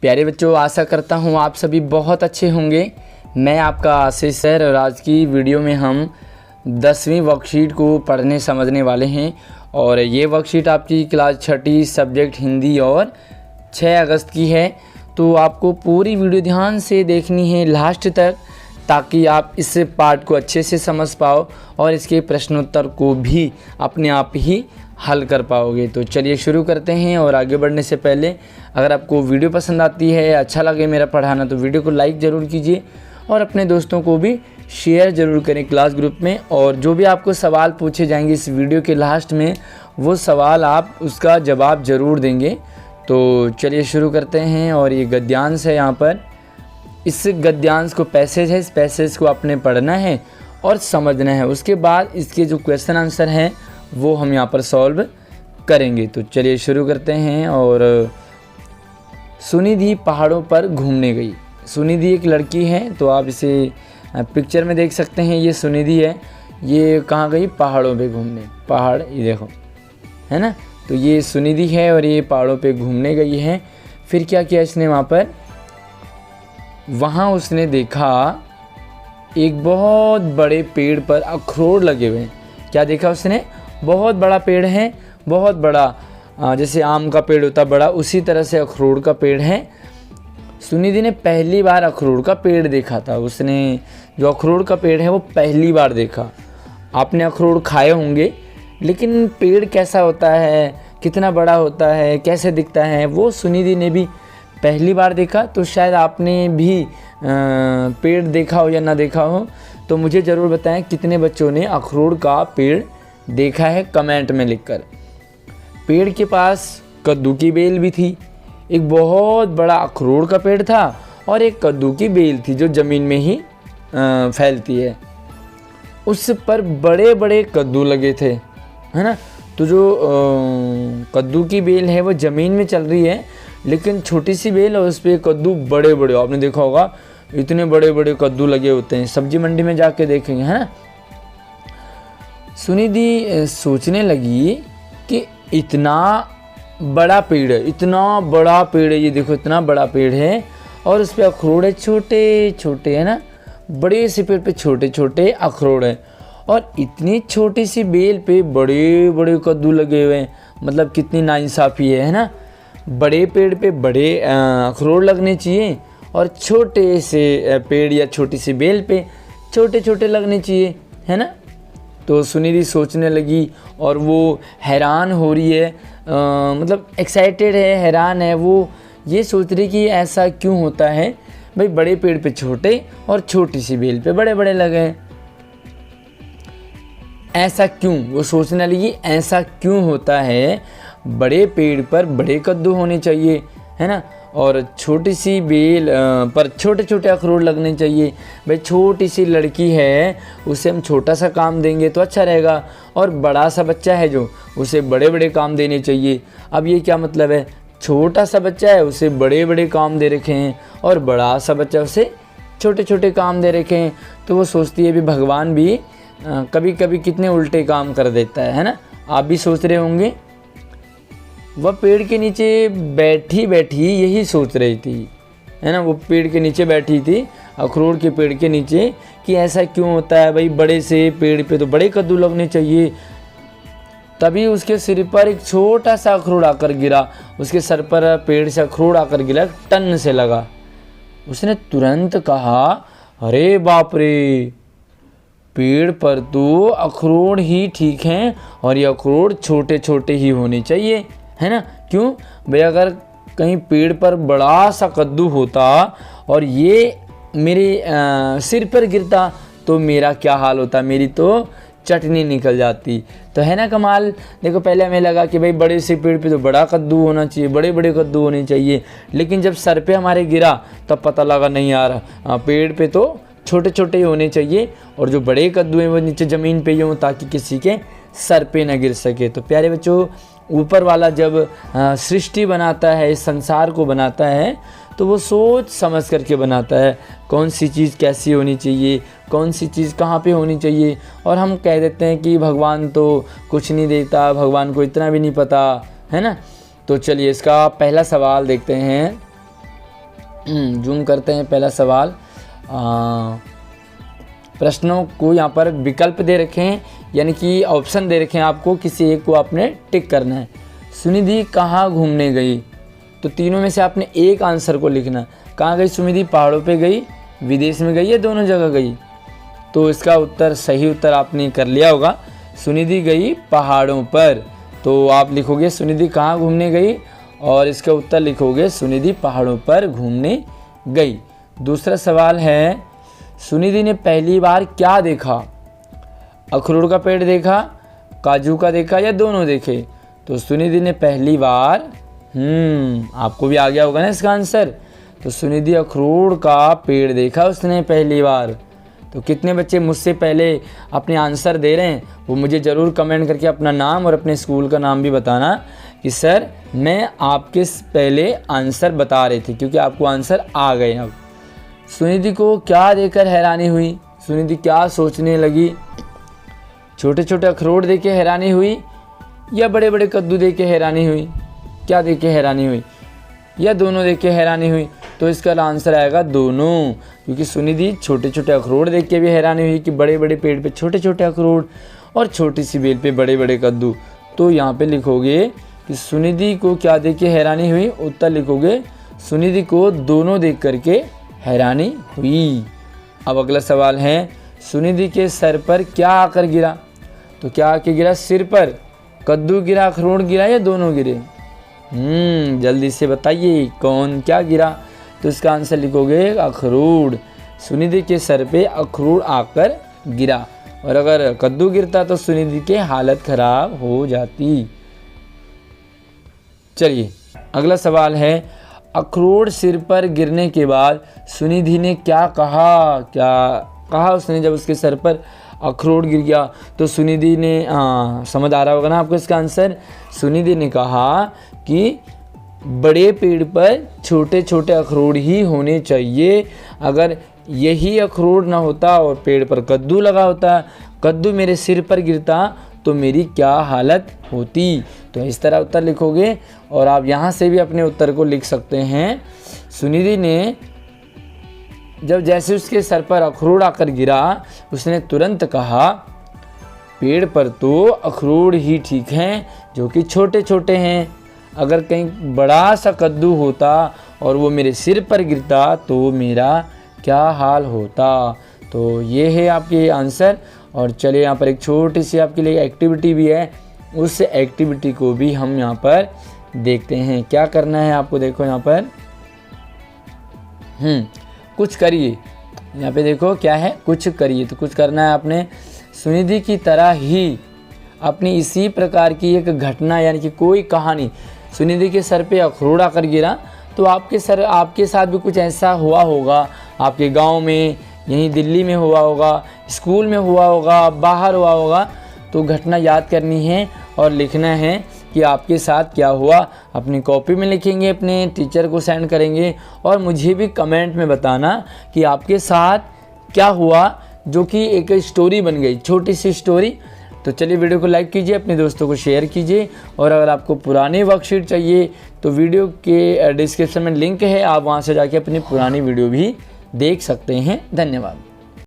प्यारे बच्चों, आशा करता हूँ आप सभी बहुत अच्छे होंगे। मैं आपका आशीष सर और आज की वीडियो में हम 10वीं वर्कशीट को पढ़ने समझने वाले हैं। और ये वर्कशीट आपकी क्लास 6 सब्जेक्ट हिंदी और 6 अगस्त की है। तो आपको पूरी वीडियो ध्यान से देखनी है लास्ट तक, ताकि आप इस पार्ट को अच्छे से समझ पाओ और इसके प्रश्नोत्तर को भी अपने आप ही हल कर पाओगे। तो चलिए शुरू करते हैं। और आगे बढ़ने से पहले अगर आपको वीडियो पसंद आती है, अच्छा लगे मेरा पढ़ाना, तो वीडियो को लाइक ज़रूर कीजिए और अपने दोस्तों को भी शेयर ज़रूर करें क्लास ग्रुप में। और जो भी आपको सवाल पूछे जाएंगे इस वीडियो के लास्ट में, वो सवाल आप उसका जवाब ज़रूर देंगे। तो चलिए शुरू करते हैं। और ये गद्यांश है, यहाँ पर इस गद्यांश को पैसेज है, इस पैसेज को आपने पढ़ना है और समझना है। उसके बाद इसके जो क्वेश्चन आंसर हैं वो हम यहाँ पर सॉल्व करेंगे। तो चलिए शुरू करते हैं। और सुनिधि पहाड़ों पर घूमने गई। सुनिधि एक लड़की है, तो आप इसे पिक्चर में देख सकते हैं। ये सुनिधि है, ये कहाँ गई? पहाड़ों पे घूमने। पहाड़ ये देखो, है ना। तो ये सुनिधि है और ये पहाड़ों पे घूमने गई है। फिर क्या किया इसने वहाँ पर? वहाँ उसने देखा एक बहुत बड़े पेड़ पर अखरोट लगे हुए हैं। क्या देखा उसने? बहुत बड़ा पेड़ है, बहुत बड़ा, जैसे आम का पेड़ होता बड़ा, उसी तरह से अखरोट का पेड़ है। सुनिधि ने पहली बार अखरोट का पेड़ देखा था। उसने जो अखरोट का पेड़ है वो पहली बार देखा। आपने अखरोट खाए होंगे, लेकिन पेड़ कैसा होता है, कितना बड़ा होता है, कैसे दिखता है, वो सुनिधि ने भी पहली बार देखा। तो शायद आपने भी पेड़ देखा हो या ना देखा हो, तो मुझे ज़रूर बताएं कितने बच्चों ने अखरोट का पेड़ देखा है, कमेंट में लिखकर। पेड़ के पास कद्दू की बेल भी थी। एक बहुत बड़ा अखरोट का पेड़ था और एक कद्दू की बेल थी जो ज़मीन में ही फैलती है। उस पर बड़े बड़े कद्दू लगे थे, है ना। तो जो कद्दू की बेल है वो ज़मीन में चल रही है, लेकिन छोटी सी बेल और उस पर कद्दू बड़े बड़े, आपने देखा होगा इतने बड़े बड़े कद्दू लगे होते हैं। सब्जी मंडी में जाके देखेंगे, है ना। सुनिधि सोचने लगी कि इतना बड़ा पेड़ है, इतना बड़ा पेड़ है, ये देखो इतना बड़ा पेड़ है और उस पर अखरोट है छोटे छोटे, है ना। बड़े से पेड़ पे छोटे छोटे अखरोट है और इतनी छोटी सी बेल पे बड़े बड़े कद्दू लगे हुए हैं। मतलब कितनी नाइंसाफ़ी है ना। बड़े पेड़ पे बड़े अखरोट लगने चाहिए और छोटे से पेड़ या छोटी सी बेल पे छोटे छोटे लगने चाहिए, है ना। तो सुनिधि सोचने लगी और वो हैरान हो रही है, मतलब एक्साइटेड है, हैरान है। वो ये सोच रही कि ऐसा क्यों होता है भाई, बड़े पेड़ पे छोटे और छोटी सी बेल पे बड़े बड़े लगे हैं, ऐसा क्यों? वो सोचने लगी ऐसा क्यों होता है, बड़े पेड़ पर बड़े कद्दू होने चाहिए, है ना, और छोटी सी बेल पर छोटे छोटे अखरोट लगने चाहिए। भाई छोटी सी लड़की है, उसे हम छोटा सा काम देंगे तो अच्छा रहेगा, और बड़ा सा बच्चा है जो, उसे बड़े बड़े काम देने चाहिए। अब ये क्या मतलब है? छोटा सा बच्चा है, उसे बड़े बड़े काम दे रखे हैं, और बड़ा सा बच्चा उसे छोटे छोटे काम दे रखे हैं। तो वो सोचती है भी भगवान भी कभी कभी कितने उल्टे काम कर देता है ना। आप भी सोच रहे होंगे। वह पेड़ के नीचे बैठी बैठी यही सोच रही थी, है ना। वो पेड़ के नीचे बैठी थी, अखरोट के पेड़ के नीचे, कि ऐसा क्यों होता है भाई, बड़े से पेड़ पे तो बड़े कद्दू लगने चाहिए। तभी उसके सिर पर एक छोटा सा अखरोट आकर गिरा। उसके सर पर पेड़ से अखरोट आकर गिरा, टन से लगा। उसने तुरंत कहा, अरे बाप रे, पेड़ पर तो अखरोट ही ठीक हैं और ये अखरोट छोटे छोटे ही होने चाहिए, है ना। क्यों भाई? अगर कहीं पेड़ पर बड़ा सा कद्दू होता और ये मेरे सिर पर गिरता तो मेरा क्या हाल होता, मेरी तो चटनी निकल जाती। तो है ना कमाल। देखो, पहले हमें लगा कि भाई बड़े से पेड़ पे तो बड़ा कद्दू होना चाहिए, बड़े बड़े कद्दू होने चाहिए, लेकिन जब सर पे हमारे गिरा तब पता लगा नहीं यार, पेड़ पे तो छोटे छोटे ही होने चाहिए, और जो बड़े कद्दू हैं वो नीचे ज़मीन पे ही हों, ताकि किसी के सर पे ना गिर सके। तो प्यारे बच्चों, ऊपर वाला जब सृष्टि बनाता है, इस संसार को बनाता है, तो वो सोच समझ करके बनाता है कौन सी चीज़ कैसी होनी चाहिए, कौन सी चीज़ कहाँ पे होनी चाहिए। और हम कह देते हैं कि भगवान तो कुछ नहीं देता, भगवान को इतना भी नहीं पता, है ना। तो चलिए इसका पहला सवाल देखते हैं। जूम करते हैं। पहला सवाल, प्रश्नों को यहाँ पर विकल्प दे रखे हैं, यानी कि ऑप्शन दे रखे हैं आपको, किसी एक को आपने टिक करना है। सुनिधि कहाँ घूमने गई, तो तीनों में से आपने एक आंसर को लिखना। कहाँ गई सुनिधि, पहाड़ों पे गई, विदेश में गई या दोनों जगह गई? तो इसका उत्तर, सही उत्तर आपने कर लिया होगा, सुनिधि गई पहाड़ों पर। तो आप लिखोगे सुनिधि कहाँ घूमने गई और इसका उत्तर लिखोगे सुनिधि पहाड़ों पर घूमने गई। दूसरा सवाल है, सुनिधि ने पहली बार क्या देखा? अखरोट का पेड़ देखा, काजू का देखा या दोनों देखे? तो सुनिधि ने पहली बार, आपको भी आ गया होगा ना इसका आंसर। तो सुनिधि अखरोट का पेड़ देखा उसने पहली बार। तो कितने बच्चे मुझसे पहले अपने आंसर दे रहे हैं वो मुझे ज़रूर कमेंट करके अपना नाम और अपने स्कूल का नाम भी बताना कि सर मैं आपके पहले आंसर बता रहे थे, क्योंकि आपको आंसर आ गए। अब सुनिधि को क्या देखकर हैरानी हुई? सुनिधि क्या सोचने लगी? छोटे छोटे अखरोट देख के हैरानी हुई या बड़े बड़े कद्दू देख के हैरानी हुई? क्या देख के हैरानी हुई, या दोनों देख के हैरानी हुई? तो इसका आंसर आएगा दोनों, क्योंकि सुनिधि छोटे छोटे अखरोट देख के भी हैरानी हुई कि बड़े बड़े पेड़ पे छोटे छोटे अखरोट और छोटी सी बेल पे बड़े बड़े कद्दू। तो यहाँ पे लिखोगे कि सुनिधि को क्या देख के हैरानी हुई, उत्तर लिखोगे सुनिधि को दोनों देख करके हैरानी हुई। अब अगला सवाल है, सुनिधि के सर पर क्या आकर गिरा? तो क्या आके गिरा सिर पर? कद्दू गिरा, अखरोट गिरा या दोनों गिरे? जल्दी से बताइए कौन क्या गिरा? तो इसका आंसर लिखोगे अखरोट। सुनिधि के सर पे अखरोट आकर गिरा, और अगर कद्दू गिरता तो सुनिधि की हालत खराब हो जाती। चलिए अगला सवाल है, अखरोट सिर पर गिरने के बाद सुनिधि ने क्या कहा? क्या कहा उसने जब उसके सर पर अखरोट गिर गया? तो सुनिधि ने, समझ आ रहा होगा ना आपको इसका आंसर। सुनिधि ने कहा कि बड़े पेड़ पर छोटे छोटे अखरोट ही होने चाहिए। अगर यही अखरोट ना होता और पेड़ पर कद्दू लगा होता, कद्दू मेरे सिर पर गिरता तो मेरी क्या हालत होती? तो इस तरह उत्तर लिखोगे, और आप यहाँ से भी अपने उत्तर को लिख सकते हैं। सुनिधि ने जब जैसे उसके सर पर अखरोट आकर गिरा, उसने तुरंत कहा पेड़ पर तो अखरोट ही ठीक हैं जो कि छोटे छोटे हैं। अगर कहीं बड़ा सा कद्दू होता और वो मेरे सिर पर गिरता तो मेरा क्या हाल होता? तो ये है आपके आंसर। और चलिए यहाँ पर एक छोटी सी आपके लिए एक्टिविटी भी है, उस एक्टिविटी को भी हम यहाँ पर देखते हैं। क्या करना है आपको, देखो यहाँ पर कुछ करिए। यहाँ पे देखो क्या है, कुछ करिए। तो कुछ करना है आपने, सुनिधि की तरह ही अपनी इसी प्रकार की एक घटना, यानी कि कोई कहानी। सुनिधि के सर पे अखरोट आकर गिरा तो आपके साथ भी कुछ ऐसा हुआ होगा, आपके गांव में, यहीं दिल्ली में हुआ होगा, स्कूल में हुआ होगा, बाहर हुआ होगा। तो घटना याद करनी है और लिखना है कि आपके साथ क्या हुआ। अपनी कॉपी में लिखेंगे, अपने टीचर को सेंड करेंगे, और मुझे भी कमेंट में बताना कि आपके साथ क्या हुआ, जो कि एक स्टोरी बन गई, छोटी सी स्टोरी। तो चलिए वीडियो को लाइक कीजिए, अपने दोस्तों को शेयर कीजिए, और अगर आपको पुरानी वर्कशीट चाहिए तो वीडियो के डिस्क्रिप्शन में लिंक है, आप वहां से जाके अपनी पुरानी वीडियो भी देख सकते हैं। धन्यवाद।